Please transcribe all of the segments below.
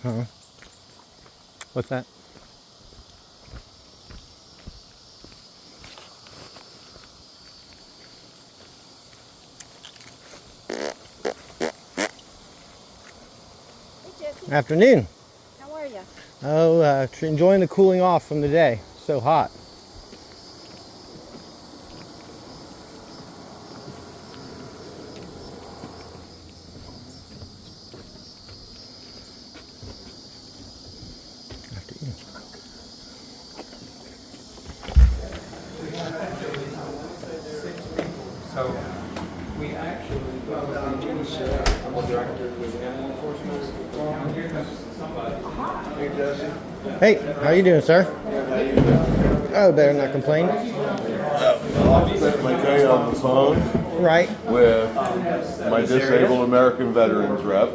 Huh? What's that? Hey, Jesse. Afternoon. How are you? Oh, enjoying the cooling off from the day. So hot. Afternoon. So we actually, I'm the director with animal enforcement. Down here, somebody. Hey, Jesse. Hey, how you doing, sir? Oh, better not complain. I spent my day on the phone Right. with my disabled American veterans rep,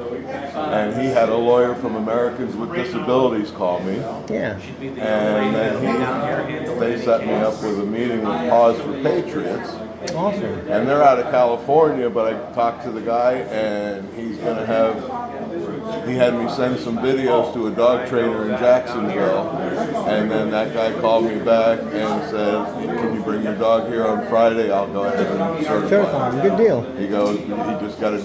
and he had a lawyer from Americans with Disabilities call me, Yeah. and then they set me up with a meeting with Pause for Patriots, Awesome. and they're out of California, but I talked to the guy, and he's going to he had me send some videos to a dog trainer in Jacksonville, and then that guy called me back and said, can you bring your dog here on Friday? I'll go ahead and certify Certify him. him. Good deal. He goes, he just got to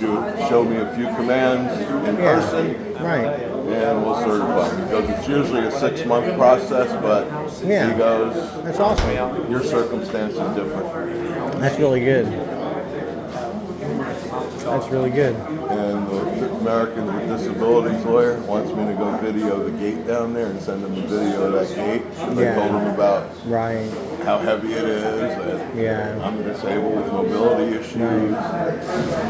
show me a few commands in person, Right. and we'll certify him. He goes, it's usually a 6-month process, but Yeah. he goes, That's awesome. your circumstance is different. That's really good. That's really good. And the Americans with Disabilities lawyer wants me to go video the gate down there and send him a video of that gate. And I Yeah. told him about Right. how heavy it is, that Yeah. I'm disabled with mobility issues, and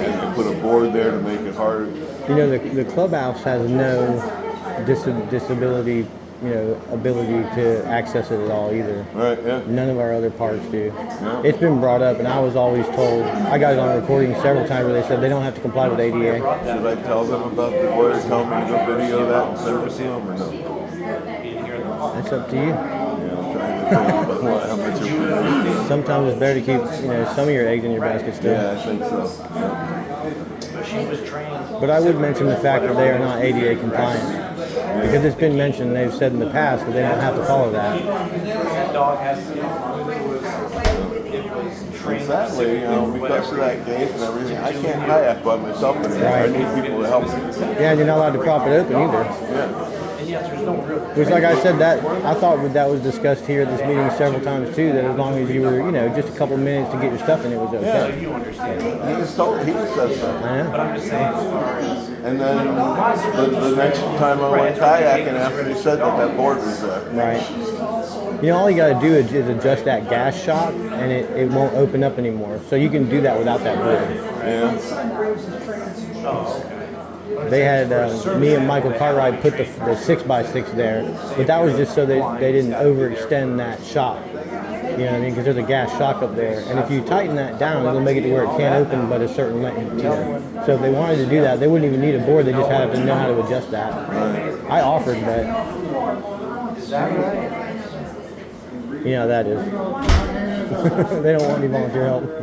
they put a board there to make it hard. You know, the clubhouse has no disability, ability to access it at all either. Right, yeah. None of our other parks do. Yeah. It's been brought up, and I was always told, I got it on recording several times where they said they don't have to comply with ADA. Should I tell them about the lawyer telling me to go video that and send it to them, or no? That's up to you. Yeah, I'm trying to think about how much it would be. Sometimes it's better to keep, some of your eggs in your basket still. Yeah, I think so. But I would mention the fact that they are not ADA compliant. Because it's been mentioned, they've said in the past that they don't have to follow that. Sadly, because of that gate and everything, I can't kayak by myself anymore. I Right. need people to help me. Yeah, and you're not allowed to prop it open either. Yeah. Which, like I said, that I thought that was discussed here at this meeting several times too. That as long as you were, just a couple minutes to get your stuff in, it was okay. He just said so. I know. And then the next time I went kayaking after he said that board was there. Right. All you got to do is adjust that gas shock, and it won't open up anymore. So you can do that without that board. Yeah. They had me and Michael Cartwright put the 6x6 there, but that was just so they didn't overextend that shock. You know what I mean? Because there's a gas shock up there, and if you tighten that down, it'll make it to where it can't open but a certain length. So if they wanted to do that, they wouldn't even need a board. They just have to know how to adjust that. I offered, but you know how that is. They don't want any volunteer help. No.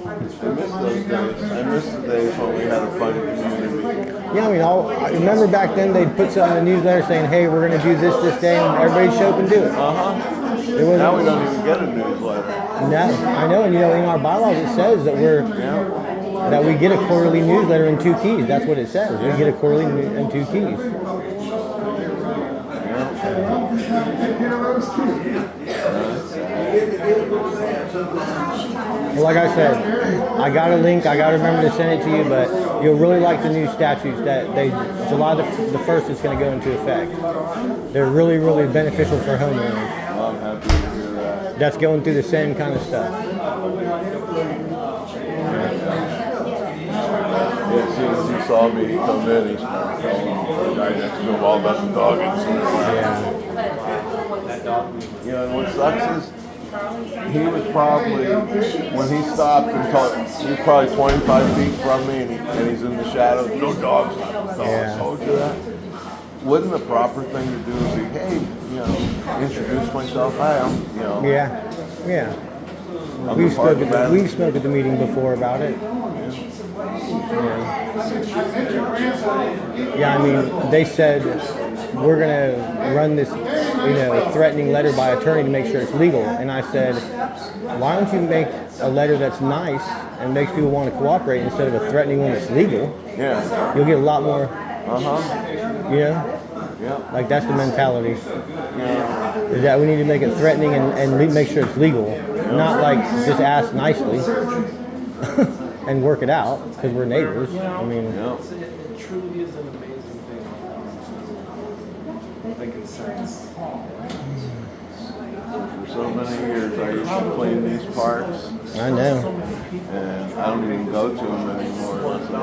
I miss those days. I miss the days when we had a fun community. Yeah, I remember back then they'd put something in the newsletter saying, "Hey, we're going to do this day," and everybody'd show up and do it. Now we don't even get a newsletter. No, I know, and in our bylaws it says that we get a quarterly newsletter in 2 keys. That's what it says. We get a quarterly in 2 keys. Well, like I said, I got a link. I got to remember to send it to you, but you'll really like the new statutes that July the 1st is going to go into effect. They're really, really beneficial for homeowners. Well, I'm happy to hear that. That's going through the same kind of stuff. Yeah, as soon as he saw me, he come in, he's telling the guy next to him all about the dog incident. Yeah. And what sucks is he was probably, when he stopped and talked, he was probably 25 feet from me, and he's in the shadows. No dogs, Yeah. told you that. Wouldn't the proper thing to do is be, hey, introduce myself. Hi, I'm, Yeah. On the park event? We've spoken at the meeting before about it. Yeah, I mean, they said we're gonna run this, threatening letter by attorney to make sure it's legal. And I said, why don't you make a letter that's nice and makes people want to cooperate instead of a threatening one that's legal? Yeah. You'll get a lot more. Yeah. Like that's the mentality. Yeah. Is that we need to make it threatening and make sure it's legal, not like just ask nicely and work it out because we're neighbors. I mean, It truly is an amazing thing. Making sense. For so many years, I used to clean these parks, I know. and I don't even go to them anymore unless I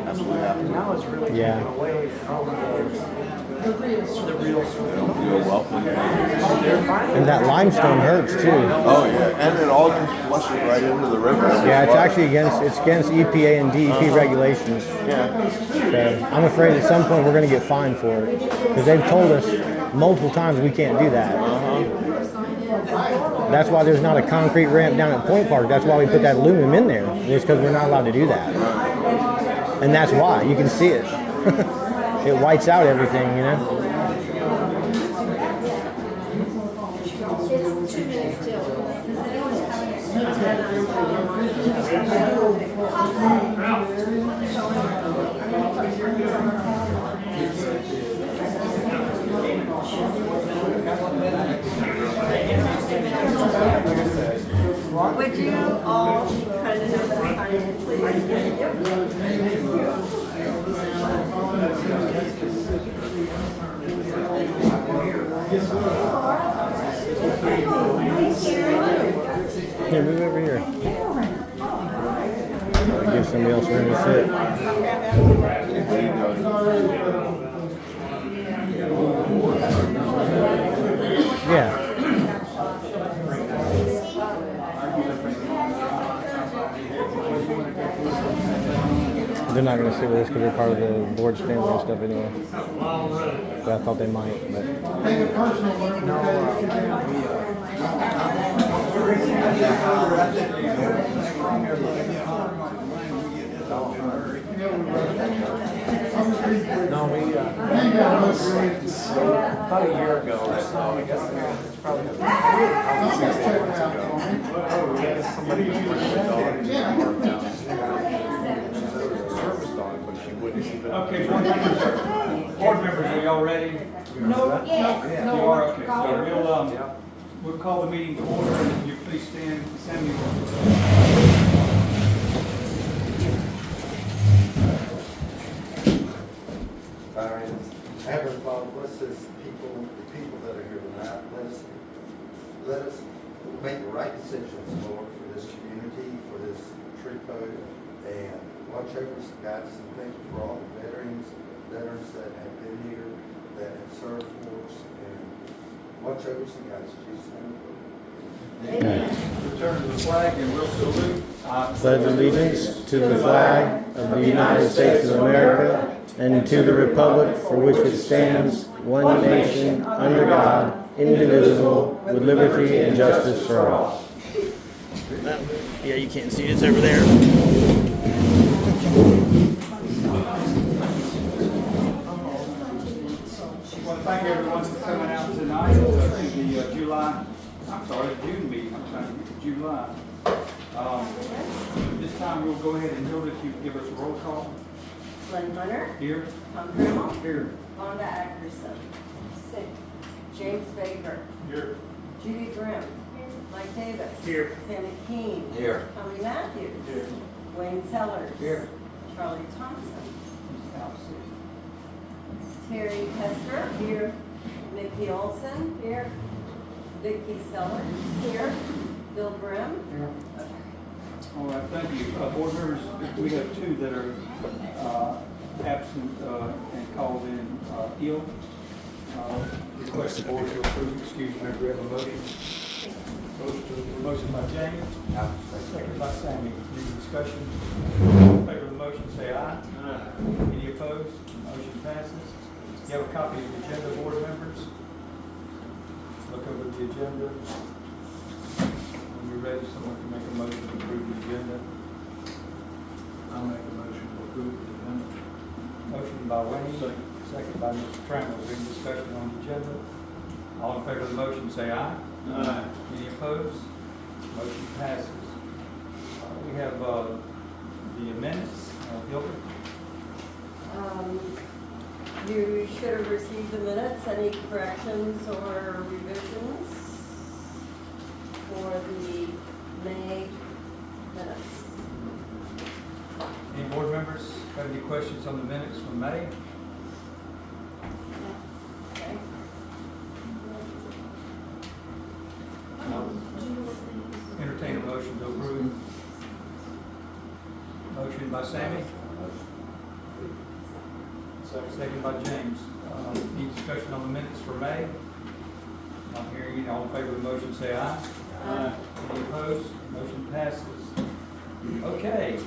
absolutely have to. Now it's really Yeah. taken away from the real I don't feel welcome. And that limestone hurts too. Oh yeah, and it all just flushes right into the river. Yeah, it's actually against EPA and DEP regulations. Yeah. So I'm afraid at some point we're going to get fined for it because they've told us multiple times we can't do that. That's why there's not a concrete ramp down at Point Park. That's why we put that aluminum in there. It's because we're not allowed to do that. And that's why. You can see it. It whites out everything, It's 2 minutes till. Does anyone Would you all kind of know that sign in, please? Here, move over here. Give somebody else room to sit. Yeah. They're not going to sit with us because they're part of the board's family and stuff anyway. But I thought they might. But. No, we about a year ago or so, I guess it's probably 6 months ago. We had somebody who brought the dog to park down. She said it was a service dog, but she wouldn't even. Okay, board members, are y'all ready? No, yes. You are, okay, so we'll call the meeting to order, and if you please stand, Samuel. Heavenly Father, bless this people, the people that are here tonight. Let us make the right decisions, Lord, for this community, for this trepo, and watch over us, guide us, and thank you for all the veterans that have been here, that have served for us, and watch over us and guide us, in Jesus' name. Return to the flag and we'll salute. Pledge allegiance to the flag of the United States of America and to the republic for which it stands, one nation, under God, indivisible, with liberty and justice for all. Yeah, you can't see it. It's over there. I want to thank everyone for coming out tonight to the June meeting. I'm trying to get to July. This time we'll go ahead and Hilda, if you give us a roll call. Glenn Hunter, Here. Tom Grimmel, Here. Wanda Ackerson, James Baker, Here. Judy Grimm, Mike Davis, Here. Sandy Keene, Here. Tommy Matthews, Here. Wayne Sellers, Here. Charlie Thompson, Terry Hester, here, Nikki Olson, here, Vicki Sellers, here, Bill Grimm. Here. All right, thank you. Board members, we have two that are absent and called in ill. Request the board to approve, excuse me, we have a motion. Motion by Jamie, second by Sammy. Any discussion? In favor of the motion, say aye. Aye. Any opposed? Motion passes. You have a copy of the agenda, board members. Look over the agenda. we're ready, someone can make a motion to approve the agenda. I'll make a motion to approve the agenda. Motion by Wayne, second by Mr. Trammell. Is there any discussion on the agenda? All in favor of the motion, say aye. Aye. Any opposed? Motion passes. We have the minutes. Gilbert? You should have received the minutes. Any corrections or revisions for the May minutes? Any board members have any questions on the minutes from May? Okay. Entertain a motion to approve. Motion by Sammy. Second by James. Any discussion on the minutes for May? Not hearing any. All in favor of the motion, say aye. Aye. Any opposed? Motion passes. Okay.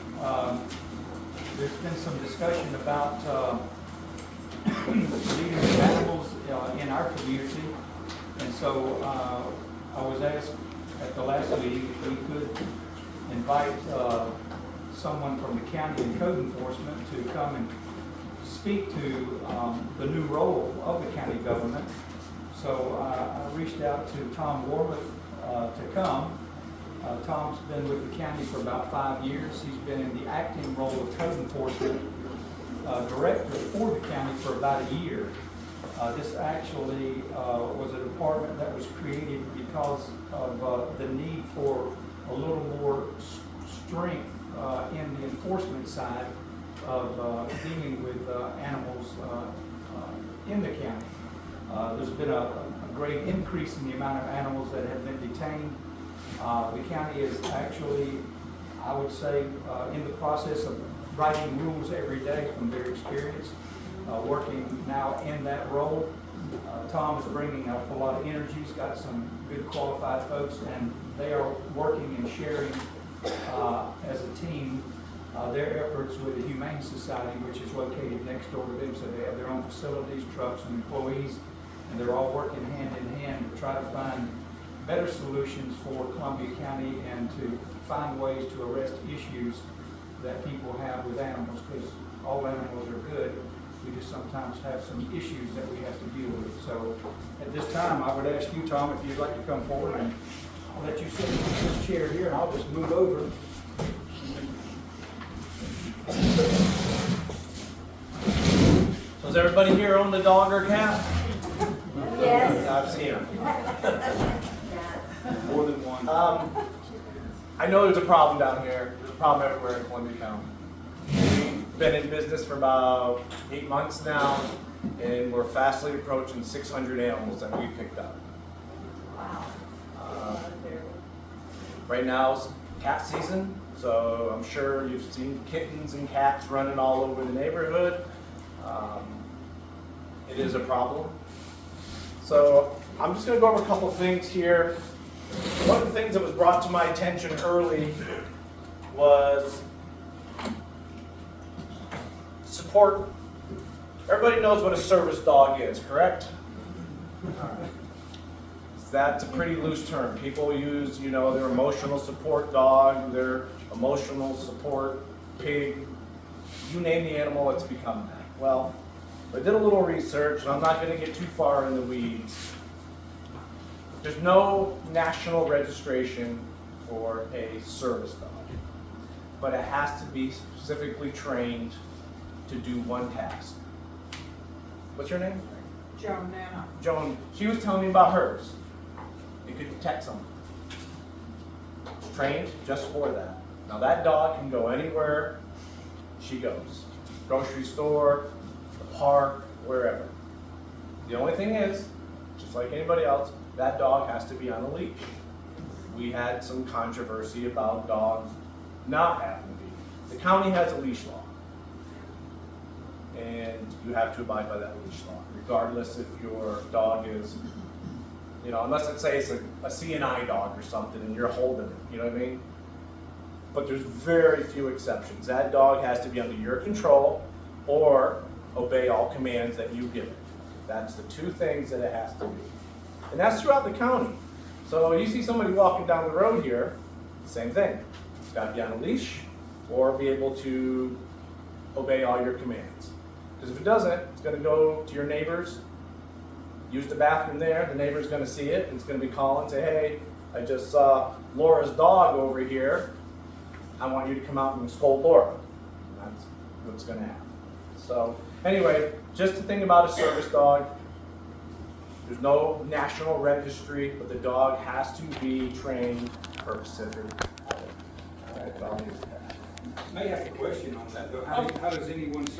There's been some discussion about leading the animals in our community. And so I was asked at the last meeting if we could invite someone from the county and code enforcement to come and speak to the new role of the county government. So I reached out to Tom Warmoth to come. Tom's been with the county for about 5 years. He's been in the acting role of code enforcement director for the county for about a year. This actually was a department that was created because of the need for a little more strength in the enforcement side of dealing with animals in the county. There's been a great increase in the amount of animals that have been detained. The county is actually, I would say, in the process of writing rules every day from their experience, working now in that role. Tom is bringing up a lot of energy. He's got some good qualified folks, and they are working and sharing as a team their efforts with the Humane Society, which is located next door to them. So they have their own facilities, trucks, and employees, and they're all working hand in hand to try to find better solutions for Columbia County and to find ways to arrest issues that people have with animals, because all animals are good. We just sometimes have some issues that we have to deal with. So at this time, I would ask you, Tom, if you'd like to come forward, and I'll let you sit in this chair here, and I'll just move over. So does everybody here own the dog or cat? Yes. I've seen them. More than one. I know there's a problem down here. There's a problem everywhere in Columbia County. We've been in business for about 8 months now, and we're fastly approaching 600 animals that we picked up. Wow. Right now is cat season, so I'm sure you've seen kittens and cats running all over the neighborhood. It is a problem. So I'm just going to go over a couple of things here. One of the things that was brought to my attention early was support. Everybody knows what a service dog is, correct? That's a pretty loose term. People use, their emotional support dog, their emotional support pig. You name the animal, it's become that. Well, I did a little research, and I'm not going to get too far in the weeds. There's no national registration for a service dog, but it has to be specifically trained to do one task. What's your name? Joan Nana. Joan. She was telling me about hers. It could detect something. It's trained just for that. Now that dog can go anywhere she goes. Grocery store, the park, wherever. The only thing is, just like anybody else, that dog has to be on a leash. We had some controversy about dogs not having to be. The county has a leash law. And you have to abide by that leash law, regardless if your dog is, unless it's a CNI dog or something and you're holding it, you know what I mean? But there's very few exceptions. That dog has to be under your control or obey all commands that you give it. That's the two things that it has to be. And that's throughout the county. So you see somebody walking down the road here, same thing. It's got to be on a leash or be able to obey all your commands. Because if it doesn't, it's going to go to your neighbors, use the bathroom there, the neighbor's going to see it, and it's going to be calling, say, hey, I just saw Laura's dog over here. I want you to come out and scold Laura. And that's what's going to happen. So anyway, just the thing about a service dog, there's no national registry, but the dog has to be trained for Pacific. All right, I'll leave it there. May I have a question on that though. How does anyone